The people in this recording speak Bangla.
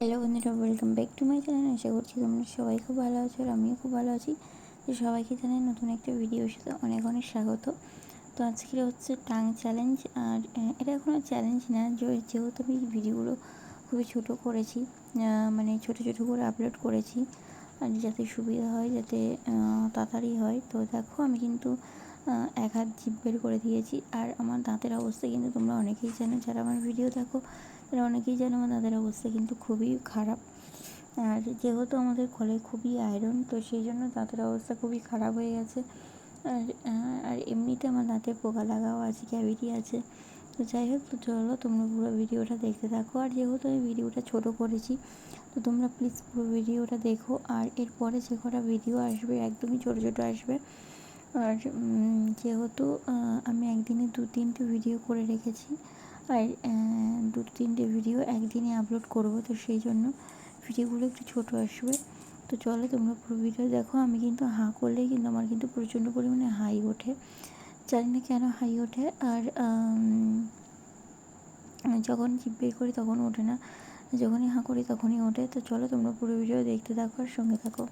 হ্যালো বন্ধুরা, welcome back to my channel. আশা করছি তোমরা সবাই খুব ভালো আছো আর আমিও খুব ভালো আছি। তো সবাইকে জানাই নতুন একটা ভিডিওর সাথে অনেক অনেক স্বাগত। তো আজকের হচ্ছে টাং চ্যালেঞ্জ। আর এটা কোনো চ্যালেঞ্জ না, যেহেতু আমি ভিডিওগুলো খুবই ছোট করেছি, মানে ছোট ছোট করে আপলোড করেছি আর যাতে সুবিধা হয়, যাতে তাড়াতাড়ি হয়। তো দেখো, আমি কিন্তু এক হাত জিভ বের করে দিয়েছি। আর আমার দাঁতের অবস্থা কিন্তু তোমরা অনেকেই জানো, যারা আমার ভিডিও দেখো তারা অনেকেই জানো আমার দাঁতের অবস্থা কিন্তু খুবই খারাপ। আর যেহেতু আমাদের কলে খুবই আয়রন, তো সেই জন্য দাঁতের অবস্থা খুবই খারাপ হয়ে গেছে। আর আর এমনিতে আমার দাঁতে পোকা লাগাও আছে, ক্যাভিটি আছে। তো যাই হোক, তো চলো তোমরা পুরো ভিডিওটা দেখতে থাকো। আর যেহেতু আমি ভিডিওটা ছোটো করেছি, তো তোমরা প্লিজ পুরো ভিডিওটা দেখো। আর এরপরে যে কটা ভিডিও আসবে একদমই ছোটো ছোটো আসবে। আর যেহেতু আমি একদিনে 2-3টে ভিডিও করে রেখেছি, আর 2-3টে ভিডিও একদিনে আপলোড করব, তো সেই জন্য ভিডিওগুলো একটু ছোটো আসবে। তো চলো তোমরা পুরো ভিডিও দেখো। আমি কিন্তু হাঁ করলেই কিন্তু আমার কিন্তু প্রচণ্ড পরিমাণে হাই ওঠে, জানি না কেন হাই ওঠে। আর যখন জিভ বের করি তখন ওঠে না, যখনই হাঁ করি তখনই ওঠে। তো চলো তোমরা পুরো ভিডিও দেখতে থাকো আর সঙ্গে থাকো।